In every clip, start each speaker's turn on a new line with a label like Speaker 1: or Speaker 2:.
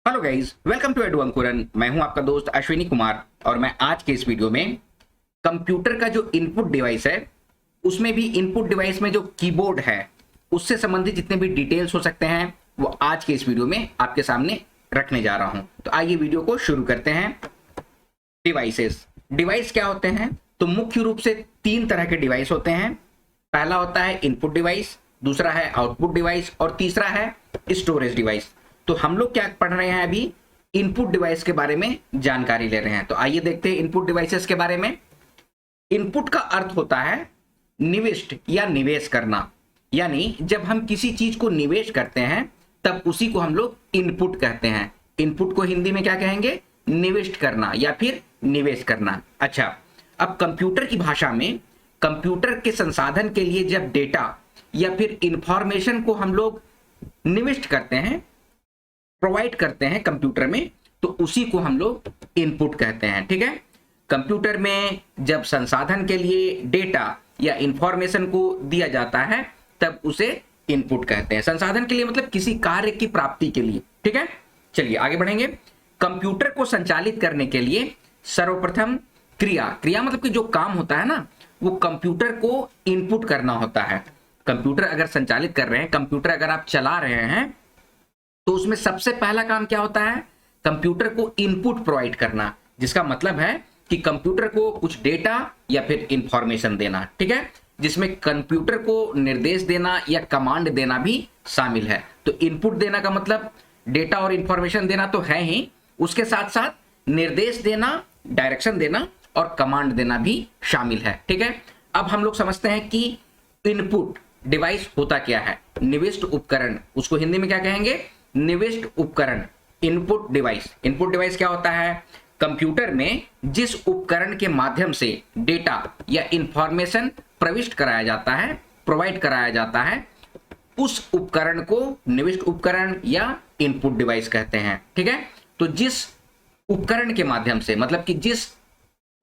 Speaker 1: Hello guys, welcome to edu Ankuran. मैं हूं आपका दोस्त अश्विनी कुमार और मैं आज के इस वीडियो में कंप्यूटर का जो इनपुट डिवाइस है उसमें भी इनपुट डिवाइस में जो कीबोर्ड है उससे संबंधित जितने भी डिटेल्स हो सकते हैं वो आज के इस वीडियो में आपके सामने रखने जा रहा हूं। तो आइए वीडियो को शुरू करते हैं। डिवाइसेस, डिवाइस क्या होते हैं? तो मुख्य रूप से तीन तरह के डिवाइस होते हैं। पहला होता है इनपुट डिवाइस, दूसरा है आउटपुट डिवाइस और तीसरा है स्टोरेज डिवाइस। तो हम लोग क्या पढ़ रहे हैं अभी? इनपुट डिवाइस के बारे में जानकारी ले रहे हैं। तो आइए देखते हैं इनपुट डिवाइसेस के बारे में। इनपुट का अर्थ होता है निविष्ट या निवेश करना, यानी जब हम किसी चीज को निवेश करते हैं तब उसी को हम लोग इनपुट कहते हैं। इनपुट को हिंदी में क्या कहेंगे? निविष्ट करना या फिर निवेश करना। अच्छा, अब कंप्यूटर की भाषा में कंप्यूटर के संसाधन के लिए जब डेटा या फिर इंफॉर्मेशन को हम लोग निविष्ट करते हैं, प्रोवाइड करते हैं कंप्यूटर में, तो उसी को हम लोग इनपुट कहते हैं। ठीक है, कंप्यूटर में जब संसाधन के लिए डेटा या इंफॉर्मेशन को दिया जाता है तब उसे इनपुट कहते हैं। संसाधन के लिए मतलब किसी कार्य की प्राप्ति के लिए। ठीक है, चलिए आगे बढ़ेंगे। कंप्यूटर को संचालित करने के लिए सर्वप्रथम क्रिया मतलब कि जो काम होता है ना, वो कंप्यूटर को इनपुट करना होता है। कंप्यूटर अगर संचालित कर रहे हैं, कंप्यूटर अगर आप चला रहे हैं, तो उसमें सबसे पहला काम क्या होता है? कंप्यूटर को इनपुट प्रोवाइड करना, जिसका मतलब है कि कंप्यूटर को कुछ डेटा या फिर इंफॉर्मेशन देना। ठीक है, जिसमें कंप्यूटर को निर्देश देना या कमांड देना भी शामिल है। तो इनपुट देना का मतलब डेटा और इंफॉर्मेशन देना तो है ही, उसके साथ साथ निर्देश देना, डायरेक्शन देना और कमांड देना भी शामिल है। ठीक है, अब हम लोग समझते हैं कि इनपुट डिवाइस होता क्या है। निविष्ट उपकरण, उसको हिंदी में क्या कहेंगे? निविष्ट उपकरण। इनपुट डिवाइस, इनपुट डिवाइस क्या होता है? कंप्यूटर में जिस उपकरण के माध्यम से डेटा या इंफॉर्मेशन प्रविष्ट कराया जाता है, प्रोवाइड कराया जाता है, उस उपकरण को निविष्ट उपकरण या इनपुट डिवाइस कहते हैं। ठीक है, तो जिस उपकरण के माध्यम से, मतलब कि जिस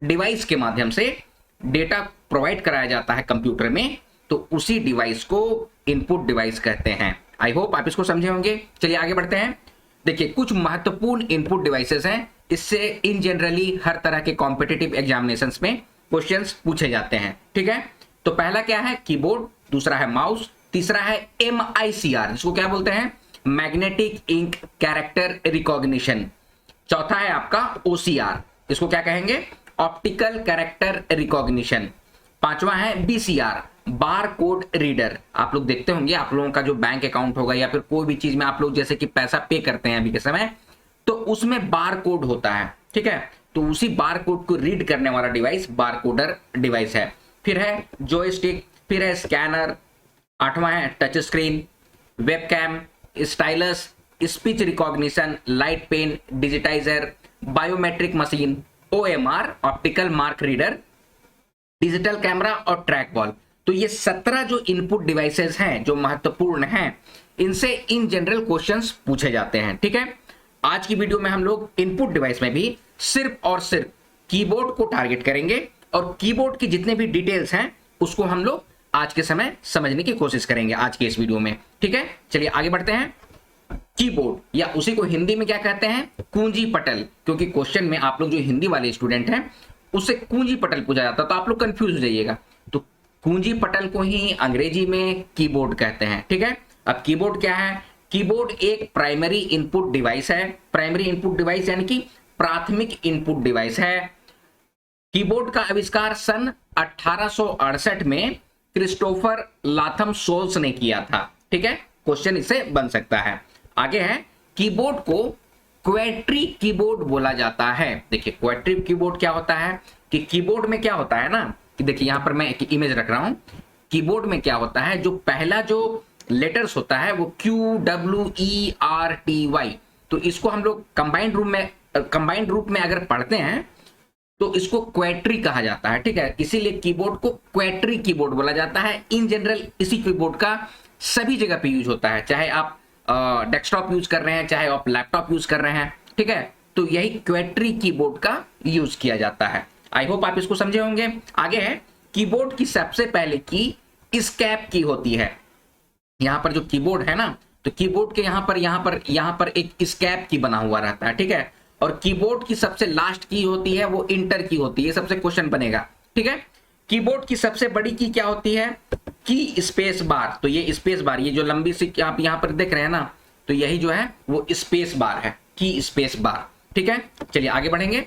Speaker 1: डिवाइस के माध्यम से डेटा प्रोवाइड कराया जाता है कंप्यूटर में, तो उसी डिवाइस को इनपुट डिवाइस कहते हैं। आई होप आप इसको समझे होंगे। चलिए आगे बढ़ते हैं। देखिए, कुछ महत्वपूर्ण इनपुट डिवाइसेस हैं, इससे इन जनरली हर तरह के कॉम्पिटिटिव एग्जामिनेशंस में क्वेश्चंस पूछे जाते हैं। ठीक है, तो पहला क्या है? कीबोर्ड, दूसरा है माउस, तीसरा है MICR, जिसको क्या बोलते हैं? Magnetic ink character recognition. चौथा है आपका OCR, इसको क्या कहेंगे? Optical character recognition. पांचवा है BCR, बार कोड रीडर। आप लोग देखते होंगे, आप लोगों का जो बैंक अकाउंट होगा या फिर कोई भी चीज में आप लोग जैसे कि पैसा पे करते हैं अभी के समय, तो उसमें बार कोड होता है। ठीक है, तो उसी बार कोड को रीड करने वाला डिवाइस बार कोडर डिवाइस है। फिर है जॉयस्टिक, फिर है स्कैनर, आठवां है touch screen, webcam, stylus, speech recognition, light pen, digitiser, biometric machine, OMR, optical mark reader, digital camera और ट्रैक बॉल। तो ये 17 जो इनपुट डिवाइसेस हैं जो महत्वपूर्ण हैं, इनसे इन जनरल क्वेश्चंस पूछे जाते हैं। ठीक है, आज की वीडियो में हम लोग इनपुट डिवाइस में भी सिर्फ और सिर्फ कीबोर्ड को टारगेट करेंगे और कीबोर्ड की जितने भी डिटेल्स हैं उसको हम लोग आज के समय समझने की कोशिश करेंगे आज के इस वीडियो में। ठीक है, चलिए आगे बढ़ते हैं। कीबोर्ड, या उसी को हिंदी में क्या कहते हैं? कुंजी पटल, क्योंकि क्वेश्चन में आप लोग जो हिंदी वाले स्टूडेंट हैं उससे कुंजी पटल पूछा जाता है, तो आप लोग कंफ्यूज हो जाइएगा। तो कुंजी पटल को ही अंग्रेजी में कीबोर्ड कहते हैं। ठीक है, अब कीबोर्ड क्या है? कीबोर्ड एक प्राइमरी इनपुट डिवाइस है। प्राइमरी इनपुट डिवाइस यानी कि प्राथमिक इनपुट डिवाइस है। कीबोर्ड का आविष्कार सन 1868 में क्रिस्टोफर लाथम सोल्स ने किया था। ठीक है, क्वेश्चन इससे बन सकता है। आगे है, कीबोर्ड को क्वेट्री कीबोर्ड बोला जाता है। देखिए, क्वेट्री कीबोर्ड क्या होता है कि कीबोर्ड में क्या होता है ना, कि देखिए यहां पर मैं एक इमेज रख रहा हूं। कीबोर्ड में क्या होता है, जो पहला जो लेटर्स होता है वो QWERTY, तो इसको हम लोग कंबाइंड रूप में अगर पढ़ते हैं तो इसको क्वेट्री कहा जाता है। ठीक है, इसीलिए कीबोर्ड को क्वेट्री कीबोर्ड बोला जाता है। इन जनरल इसी कीबोर्ड का सभी जगह पे यूज होता है, चाहे आप डेस्कटॉप यूज कर रहे हैं, चाहे आप लैपटॉप यूज कर रहे हैं। ठीक है, तो यही क्वेट्री कीबोर्ड का यूज किया जाता है। आई होप आप इसको समझे होंगे। आगे है, कीबोर्ड की सबसे पहले की एस्केप की होती है। यहां पर जो कीबोर्ड है ना, तो कीबोर्ड के यहाँ पर एक स्कैप की बना हुआ रहता है, ठीक है। और कीबोर्ड की सबसे लास्ट की होती है वो इंटर की होती है, सबसे क्वेश्चन बनेगा, ठीक है। कीबोर्ड की सबसे बड़ी की क्या होती है? की स्पेस बार। तो ये स्पेस बार, ये जो लंबी सी आप यहाँ पर देख रहे हैं ना, तो यही जो है वो स्पेस बार है, की स्पेस बार, ठीक है। चलिए आगे बढ़ेंगे।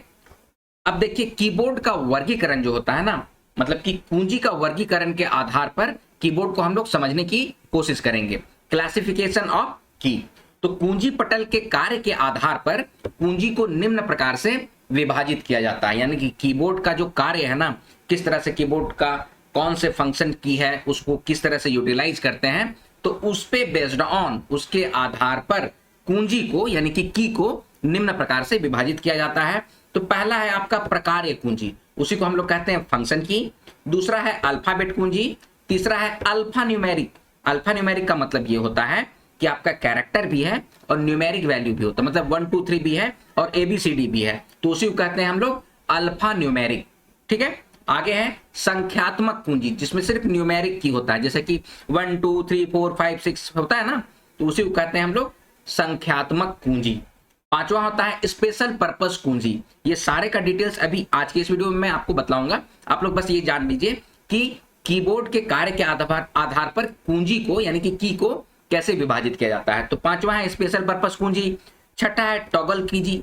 Speaker 1: अब देखिए कीबोर्ड का वर्गीकरण जो होता है ना, मतलब कि कुंजी का वर्गीकरण के आधार पर कीबोर्ड को हम लोग समझने की कोशिश करेंगे। क्लासिफिकेशन ऑफ की। तो कुंजी पटल के कार्य के आधार पर कुंजी को निम्न प्रकार से विभाजित किया जाता है, यानी कि कीबोर्ड का जो कार्य है ना, किस तरह से कीबोर्ड का कौन से फंक्शन की है, उसको किस तरह से यूटिलाइज करते हैं, तो उस पे बेस्ड ऑन, उसके आधार पर कुंजी को यानी कि की को निम्न प्रकार से विभाजित किया जाता है। तो पहला है आपका प्रकार कुंजी, उसी को हम लोग कहते हैं फंक्शन की। दूसरा है अल्फाबेट कुंजी। तीसरा है अल्फा न्यूमेरिक। अल्फा न्यूमेरिक का मतलब ये होता है कि आपका कैरेक्टर भी है और न्यूमेरिक वैल्यू भी होता है, मतलब 1 2 3 भी है और ABCD भी है, तो उसी को कहते हैं हम लोग अल्फा न्यूमेरिक, ठीक है। आगे है संख्यात्मक कुंजी, जिसमें सिर्फ न्यूमेरिक की होता है, जैसे कि 1 2 3 4 5 6 होता है ना, तो उसी को कहते हैं हम लोग संख्यात्मक कुंजी। पांचवा होता है स्पेशल पर्पस कुंजी। ये सारे का डिटेल्स अभी आज के इस वीडियो में मैं आपको बतलाऊंगा, आप लोग बस ये जान लीजिए कि कीबोर्ड के कार्य के आधार पर कुंजी को यानी कि की को कैसे विभाजित किया जाता है। तो पांचवा है स्पेशल पर्पस कुंजी। छठा है टॉगल कीजी।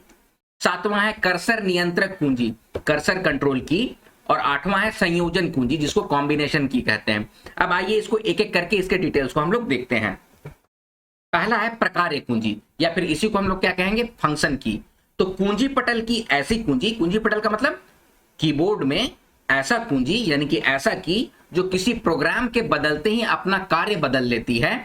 Speaker 1: सातवां है कर्सर नियंत्रक कुंजी, कर्सर कंट्रोल की। और आठवां है संयोजन कुंजी, जिसको कॉम्बिनेशन की कहते हैं। अब आइए इसको एक एक करके इसके डिटेल्स को हम लोग देखते हैं। पहला है प्रकार कुंजी, या फिर इसी को हम लोग क्या कहेंगे, फंक्शन की। तो कुंजी पटल की ऐसी कुंजी, कुंजी पटल का मतलब कीबोर्ड में ऐसा कुंजी यानी कि ऐसा की जो किसी प्रोग्राम के बदलते ही अपना कार्य बदल लेती है,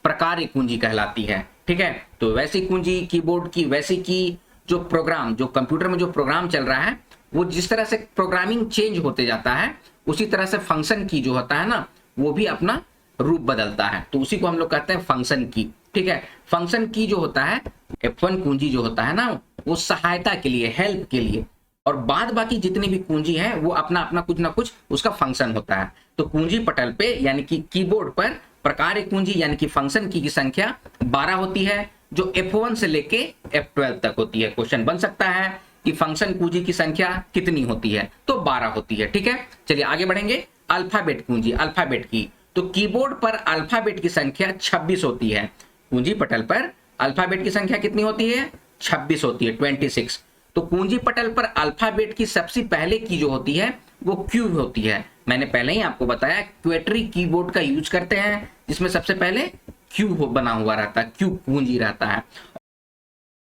Speaker 1: प्रकार कुंजी कहलाती है, ठीक है। तो वैसी कुंजी कीबोर्ड की वैसी की जो प्रोग्राम, जो कंप्यूटर में जो प्रोग्राम चल रहा है, वो जिस तरह से प्रोग्रामिंग चेंज होते जाता है, उसी तरह से फंक्शन की जो होता है ना, वो भी अपना रूप बदलता है, तो उसी को हम लोग कहते हैं फंक्शन की, ठीक है। फंक्शन की जो होता है F1 कुंजी जो होता है ना, वो सहायता के लिए, हेल्प के लिए, और बाद बाकी जितनी भी कुंजी है वो अपना अपना कुछ ना कुछ उसका फंक्शन होता है। तो कुंजी पटल पे यानी कि कीबोर्ड पर प्रकार कुंजी यानी कि फंक्शन की संख्या 12 होती है, जो F1 से लेके F12 तक होती है। क्वेश्चन बन सकता है कि फंक्शन कुंजी की संख्या कितनी होती है, तो 12 होती है, ठीक है। चलिए आगे बढ़ेंगे। अल्फाबेट कुंजी, अल्फाबेट की। तो कीबोर्ड पर अल्फाबेट की संख्या 26 होती है। कुंजी पटल पर अल्फाबेट की संख्या कितनी होती है? 26 होती है, 26। तो कुंजी पटल पर अल्फाबेट की सबसे पहले की जो होती है वो क्यू होती है। मैंने पहले ही आपको बताया क्वेटरी कीबोर्ड का यूज करते हैं, जिसमें सबसे पहले क्यू बना हुआ रहता है, क्यू कुंजी रहता है।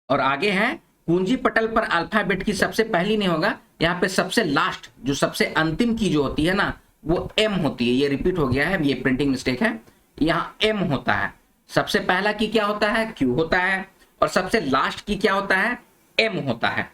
Speaker 1: और आगे है कुंजी पटल पर अल्फाबेट की सबसे पहली नहीं होगा, यहाँ पे सबसे लास्ट जो सबसे अंतिम की जो होती है ना, वो एम होती है। ये रिपीट हो गया है, ये प्रिंटिंग मिस्टेक है, यहाँ एम होता है। सबसे पहला की क्या होता है? क्यू होता है। और सबसे लास्ट की क्या होता है? एम होता है।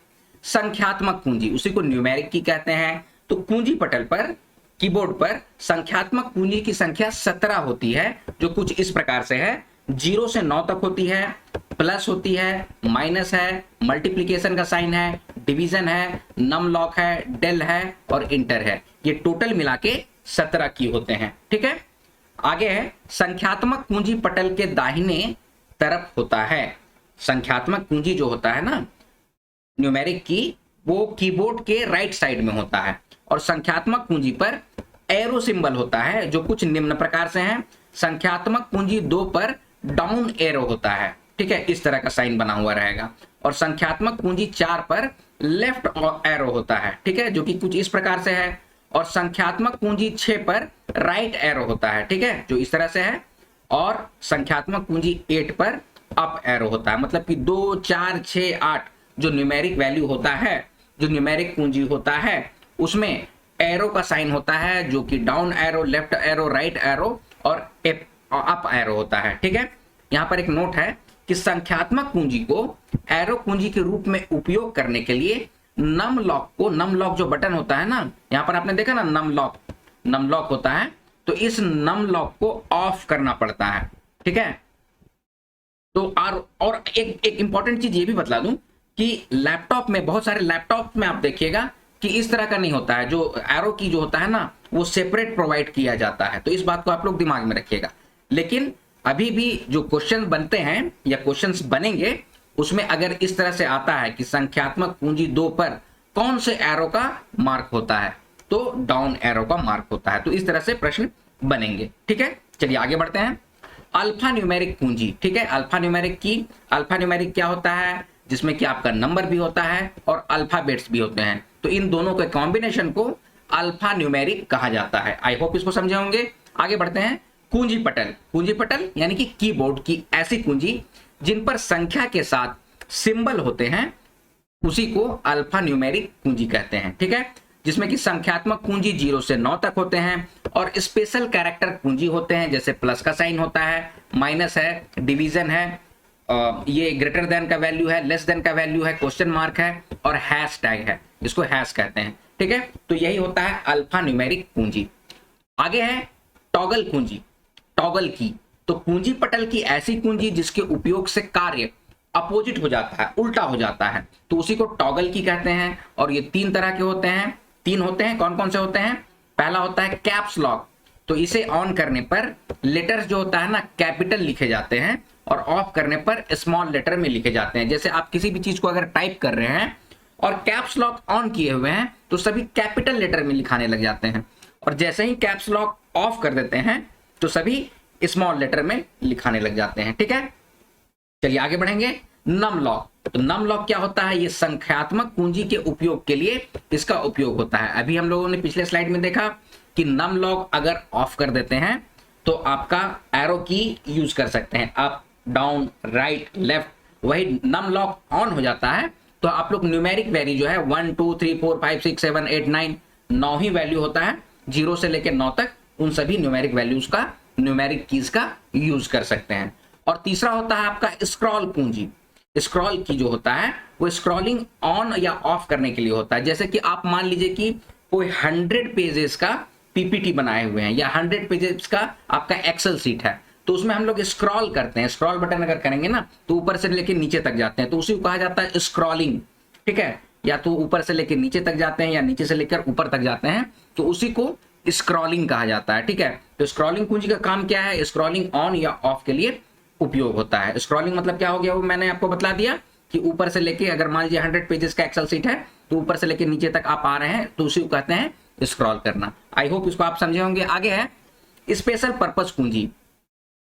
Speaker 1: संख्यात्मक कुंजी, उसी को न्यूमेरिक की कहते हैं। तो कुंजी पटल पर, कीबोर्ड पर संख्यात्मक कुंजी की संख्या 17 होती है, जो कुछ इस प्रकार से है। 0 से 9 तक होती है, प्लस होती है, माइनस है, मल्टीप्लीकेशन का साइन है, डिवीजन है, नम लॉक है, डेल है और इंटर है। ये टोटल मिला के 17 की होते हैं, ठीक है। आगे है संख्यात्मक कुंजी पटल के दाहिने तरफ होता है। संख्यात्मक कुंजी जो होता है ना, न्यूमेरिक की, वो कीबोर्ड के राइट साइड में होता है। और संख्यात्मक कुंजी पर एरो सिंबल होता है, जो कुछ निम्न प्रकार से है। संख्यात्मक कुंजी 2 पर डाउन एरो होता है, ठीक है, इस तरह का साइन बना हुआ रहेगा। और संख्यात्मक कुंजी 4 पर लेफ्ट एरो होता है, ठीक है, जो कि कुछ इस प्रकार से है। और संख्यात्मक कुंजी 6 पर राइट एरो होता है, ठीक है, जो इस तरह से है। और संख्यात्मक कुंजी 8 पर अप एरो होता है, मतलब कि 2 4 6 8 जो न्यूमेरिक वैल्यू होता है, जो न्यूमेरिक कुंजी होता है, उसमें एरो का साइन होता है, जो कि down arrow, left arrow, right arrow और अप एरो होता है, ठीक है। यहाँ पर एक नोट है कि संख्यात्मक कुंजी को एरो कुंजी के रूप में उपयोग करने के लिए नम लॉक को, नम लॉक जो बटन होता है ना, यहाँ पर आपने देखा ना नम लॉक होता है, तो इस नम लॉक को ऑफ करना पड़ता है, ठीक है। तो और एक इंपॉर्टेंट चीज ये भी बतला दूं कि लैपटॉप में, बहुत सारे लैपटॉप में आप देखिएगा कि इस तरह का नहीं होता है, जो एरो की जो होता है ना, वो सेपरेट प्रोवाइड किया जाता है। तो इस बात को आप लोग दिमाग में रखिएगा। लेकिन अभी भी जो क्वेश्चन बनते हैं या क्वेश्चंस बनेंगे उसमें अगर इस तरह से आता है कि संख्यात्मक पूंजी 2 पर कौन से एरो का मार्क होता है, तो डाउन एरो का मार्क होता है। तो इस तरह से प्रश्न बनेंगे। ठीक है, चलिए आगे बढ़ते हैं। अल्फा न्यूमेरिक पूंजी, ठीक है, अल्फा न्यूमेरिक क्या होता है, जिसमें कि आपका नंबर भी होता है और अल्फाबेट्स भी होते हैं, तो इन दोनों के कॉम्बिनेशन को अल्फा न्यूमेरिक कहा जाता है। आई होप इसको समझे होंगे। आगे बढ़ते हैं। कुंजी पटल यानी कि कीबोर्ड की ऐसी कुंजी जिन पर संख्या के साथ सिंबल होते हैं उसी को अल्फा न्यूमेरिक कुंजी कहते हैं। ठीक है, जिसमें कि संख्यात्मक कुंजी 0 से 9 तक होते हैं और स्पेशल कैरेक्टर कुंजी होते हैं, जैसे प्लस का साइन होता है, माइनस है, डिवीजन है, ये ग्रेटर देन का वैल्यू है, लेस देन का वैल्यू है, क्वेश्चन मार्क है और हैश टैग है, इसको हैश कहते हैं। ठीक है, तो यही होता है अल्फा न्यूमेरिक कुंजी। आगे है टॉगल कुंजी, टॉगल की, तो कुंजी पटल की ऐसी कुंजी जिसके उपयोग से कार्य अपोजिट हो जाता है, उल्टा हो जाता है, तो उसी को टॉगल की कहते हैं। और ये 3 तरह के होते हैं, 3 होते हैं। कौन कौन से होते हैं? पहला होता है कैप्स लॉक, तो इसे ऑन करने पर लेटर्स जो होता है ना कैपिटल लिखे जाते हैं और ऑफ करने पर स्मॉल लेटर में लिखे जाते हैं। जैसे आप किसी भी चीज को अगर टाइप कर रहे हैं और कैप्स लॉक ऑन किए हुए हैं तो सभी कैपिटल लेटर में लिखाने लग जाते हैं, और जैसे ही कैप्स लॉक ऑफ कर देते हैं तो सभी स्मॉल लेटर में लिखाने लग जाते हैं। ठीक है, चलिए आगे बढ़ेंगे। नम लॉक, तो नम लॉक क्या होता है? ये संख्यात्मक कुंजी के उपयोग के लिए इसका उपयोग होता है। अभी हम लोगों ने पिछले स्लाइड में देखा कि नम लॉक अगर ऑफ कर देते हैं तो आपका एरो की यूज कर सकते हैं, अप डाउन राइट लेफ्ट, वही नम लॉक ऑन हो जाता है तो आप लोग न्यूमेरिक वैल्यू जो है 1 2 3 4 5 6 7 8 9 9 ही वैल्यू होता है, 0 से लेकर 9 तक, उन सभी न्यूमेरिक वैल्यूज का, न्यूमेरिक कीज का यूज कर सकते हैं। और तीसरा होता है आपका स्क्रॉल कुंजी। स्क्रॉल की जो होता है वो स्क्रॉलिंग ऑन या ऑफ करने के लिए होता है। जैसे कि आप मान लीजिए कि कोई 100 पेजेस का पीपीटी बनाए हुए हैं या 100 पेजेस का आपका एक्सेल सीट है, तो उसमें हम लोग स्क्रॉल करते हैं, स्क्रॉल बटन अगर करेंगे ना तो ऊपर से लेके नीचे तक जाते हैं, तो उसी को कहा जाता है स्क्रॉलिंग। ठीक है, या तो ऊपर से लेके नीचे तक जाते हैं या नीचे से लेकर ऊपर तक जाते हैं, तो उसी को स्क्रॉलिंग कहा जाता है। ठीक है, तो स्क्रॉलिंग कुंजी का काम क्या है? स्क्रॉलिंग ऑन या ऑफ के लिए उपयोग होता है। स्क्रॉलिंग मतलब क्या हो गया वो मैंने आपको बता दिया कि ऊपर से लेके, अगर मान लीजिए 100 पेजेस का एक्सेल सीट है तो ऊपर से लेके नीचे तक आप आ रहे हैं तो उसी को कहते हैं स्क्रॉल करना। आई होप इसको आप समझे होंगे। आगे है स्पेशल पर्पस कुंजी।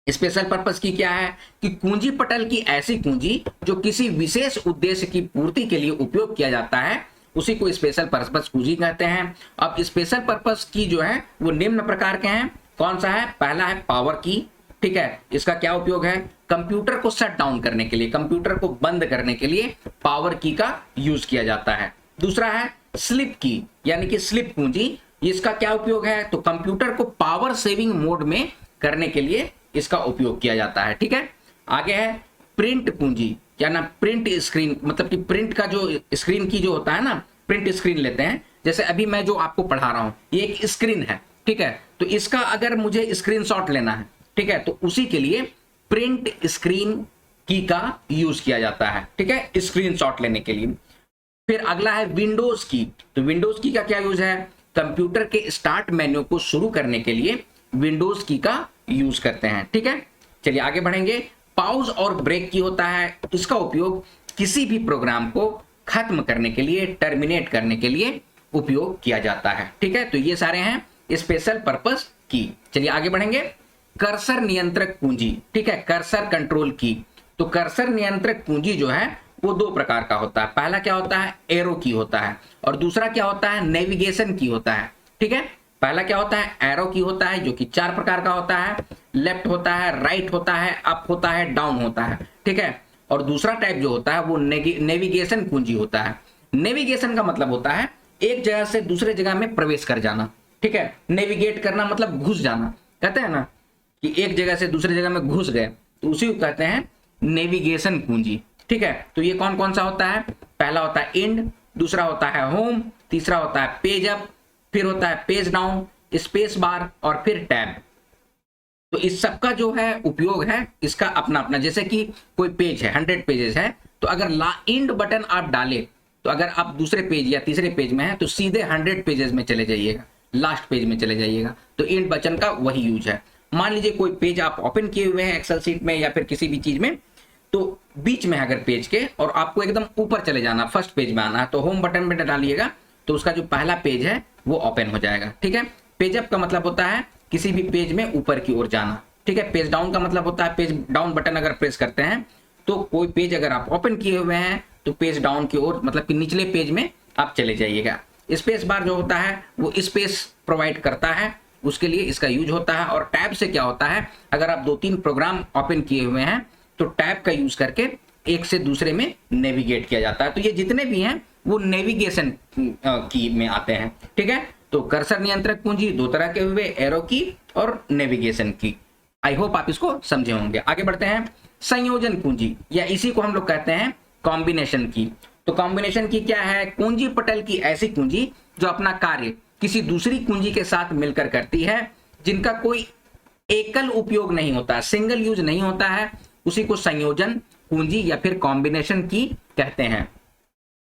Speaker 1: स्पेशल पर्पस की क्या है कि कुंजी पटल की ऐसी कुंजी जो किसी विशेष उद्देश्य की पूर्ति के लिए उपयोग किया जाता है उसी को स्पेशल पर्पस कुंजी कहते हैं। अब स्पेशल पर्पस की जो है वो निम्न प्रकार के हैं। कौन सा है? पहला है पावर की। ठीक है, इसका क्या उपयोग है? कंप्यूटर को शट डाउन करने के लिए, कंप्यूटर को बंद करने के लिए पावर की का यूज किया जाता है। दूसरा है स्लिप की, यानी कि स्लिप कुंजी। इसका क्या उपयोग है? तो कंप्यूटर को पावर सेविंग मोड में करने के लिए इसका उपयोग किया जाता है। ठीक है, आगे है प्रिंट कुंजी, क्या ना, प्रिंट स्क्रीन, मतलब कि प्रिंट का जो स्क्रीन की जो होता है ना, प्रिंट स्क्रीन लेते हैं। जैसे अभी मैं जो आपको पढ़ा रहा हूं ये एक स्क्रीन है। ठीक है, तो इसका अगर मुझे स्क्रीनशॉट लेना है, ठीक है, तो उसी के लिए प्रिंट स्क्रीन की का यूज किया जाता है। ठीक है, स्क्रीनशॉट लेने के लिए। फिर अगला है विंडोज की। तो विंडोज की का क्या यूज है? कंप्यूटर के स्टार्ट मेन्यू को शुरू करने के लिए विंडोज की का यूज करते हैं। ठीक है, चलिए आगे बढ़ेंगे। पॉज और ब्रेक की होता है, इसका उपयोग किसी भी प्रोग्राम को खत्म करने के लिए, टर्मिनेट करने के लिए उपयोग किया जाता है। ठीक है, तो ये सारे हैं स्पेशल पर्पस की। चलिए आगे बढ़ेंगे। कर्सर नियंत्रक कुंजी। ठीक है, कर्सर कंट्रोल की। तो कर्सर नियंत्रक कुंजी जो है वो 2 प्रकार का होता है। पहला क्या होता है? एरो की होता है, और दूसरा क्या होता है? नेविगेशन की होता है। ठीक है, पहला क्या होता है? एरो की होता है, जो कि 4 प्रकार का होता है। लेफ्ट होता है, राइट होता है, अप होता है, डाउन होता है। ठीक है, और दूसरा टाइप जो होता है वो नेविगेशन कुंजी होता है। नेविगेशन का मतलब होता है एक जगह से दूसरे जगह में प्रवेश कर जाना। ठीक है, नेविगेट करना मतलब घुस जाना, कहते हैं ना कि एक जगह से दूसरे जगह में घुस गए, तो उसी को कहते हैं नेविगेशन कुंजी। ठीक है, तो ये कौन कौन सा होता है? पहला होता है इंड, दूसरा होता है होम, तीसरा होता है पेज अप, फिर होता है पेज डाउन, स्पेस बार और फिर टैब। तो इस सब का जो है उपयोग है इसका अपना अपना। जैसे कि कोई पेज है, 100 पेजेस है, तो अगर इंड बटन आप डाले तो अगर आप दूसरे पेज या तीसरे पेज में है तो सीधे 100 पेजेस में चले जाइएगा, लास्ट पेज में चले जाइएगा, तो इंड बटन का वही यूज है। मान लीजिए कोई पेज आप ओपन किए हुए हैं एक्सेल शीट में या फिर किसी भी चीज में, तो बीच में अगर पेज के और आपको एकदम ऊपर चले जाना, फर्स्ट पेज में आना है, तो होम बटन पे डालिएगा तो उसका जो पहला पेज है वो ओपन हो जाएगा। ठीक है, पेज अप का मतलब होता है किसी भी पेज में ऊपर की ओर जाना। ठीक है, पेज डाउन का मतलब होता है पेज डाउन बटन अगर प्रेस करते हैं तो कोई पेज अगर आप ओपन किए हुए हैं तो पेज डाउन की ओर मतलब कि निचले पेज में आप चले जाइएगा। स्पेस बार जो होता है वो स्पेस प्रोवाइड करता है, उसके लिए इसका यूज होता है। और टैब से क्या होता है, अगर आप 2-3 प्रोग्राम ओपन किए हुए हैं तो टैब का यूज करके एक से दूसरे में नेविगेट किया जाता है। तो ये जितने भी हैं वो नेविगेशन की में आते हैं। ठीक है, तो कर्सर नियंत्रक कुंजी 2 तरह के हुए, एरो की और नेविगेशन की। आई होप आप इसको समझे होंगे। आगे बढ़ते हैं, संयोजन कुंजी या इसी को हम लोग कहते हैं कॉम्बिनेशन की। तो कॉम्बिनेशन की क्या है, कुंजी पटल की ऐसी कुंजी जो अपना कार्य किसी दूसरी कुंजी के साथ मिलकर करती है, जिनका कोई एकल उपयोग नहीं होता, सिंगल यूज नहीं होता है, उसी को संयोजन कुंजी या फिर कॉम्बिनेशन की कहते हैं।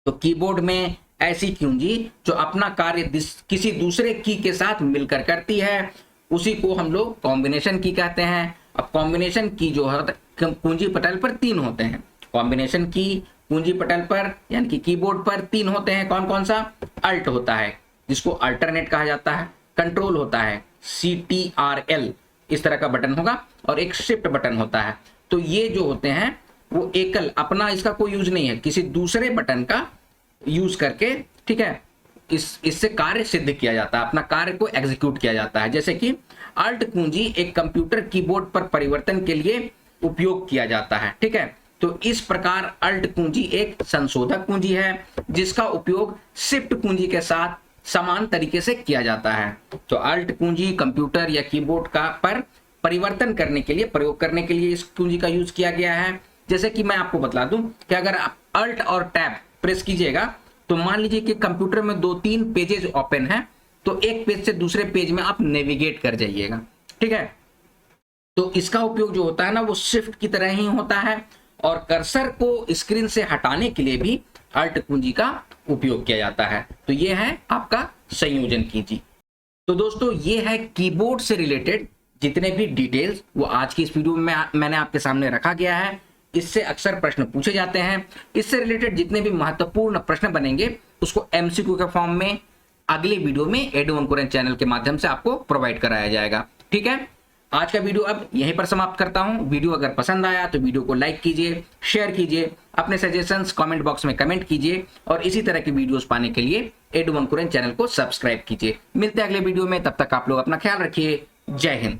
Speaker 1: तो कीबोर्ड में ऐसी कुंजी जो अपना कार्य किसी दूसरे की के साथ मिलकर करती है, उसी को हम लोग कॉम्बिनेशन की कहते हैं। अब कॉम्बिनेशन की जो है कुंजी पटल पर 3 होते हैं। कॉम्बिनेशन की कुंजी पटल पर यानी कि कीबोर्ड पर 3 होते हैं। कौन कौन सा, अल्ट होता है जिसको अल्टरनेट कहा जाता है, कंट्रोल होता है CTRL इस तरह का बटन होगा, और एक शिफ्ट बटन होता है। तो ये जो होते हैं वो एकल, अपना इसका कोई यूज नहीं है, किसी दूसरे बटन का यूज करके, ठीक है, इससे कार्य सिद्ध किया जाता है, अपना कार्य को एग्जीक्यूट किया जाता है। जैसे कि अल्ट कुंजी एक कंप्यूटर कीबोर्ड पर परिवर्तन के लिए उपयोग किया जाता है। ठीक है, तो इस प्रकार अल्ट कुंजी एक संशोधक कुंजी है जिसका उपयोग शिफ्ट कुंजी के साथ समान तरीके से किया जाता है। तो अल्ट कुंजी कंप्यूटर या कीबोर्ड का पर परिवर्तन करने के लिए, प्रयोग करने के लिए इस कुंजी का यूज किया गया है। जैसे कि मैं आपको बता दूं कि अगर आप अल्ट और टैब प्रेस कीजिएगा तो मान लीजिए कि कंप्यूटर में 2-3 पेजेस ओपन है, तो एक पेज से दूसरे पेज में आप नेविगेट कर जाइएगा। ठीक है, तो इसका उपयोग जो होता है ना वो शिफ्ट की तरह ही होता है, और कर्सर को स्क्रीन से हटाने के लिए भी अल्ट कुंजी का उपयोग किया जाता है। तो ये है आपका संयोजन कुंजी। तो दोस्तों ये है कीबोर्ड से रिलेटेड जितने भी डिटेल्स वो आज की इस वीडियो में मैंने आपके सामने रखा गया है। इससे अक्सर प्रश्न पूछे जाते हैं, इससे रिलेटेड जितने भी महत्वपूर्ण प्रश्न बनेंगे उसको MCQ के फॉर्म में अगले वीडियो में एडू अंकुरन चैनल के माध्यम से आपको प्रोवाइड कराया जाएगा। ठीक है, आज का वीडियो अब यहीं पर समाप्त करता हूं। वीडियो अगर पसंद आया तो वीडियो को लाइक कीजिए, शेयर कीजिए, अपने सजेशंस कमेंट बॉक्स में कमेंट कीजिए, और इसी तरह की वीडियोस पाने के लिए एडू अंकुरन चैनल को सब्सक्राइब कीजिए। मिलते हैं अगले वीडियो में, तब तक आप लोग अपना ख्याल रखिए। जय हिंद।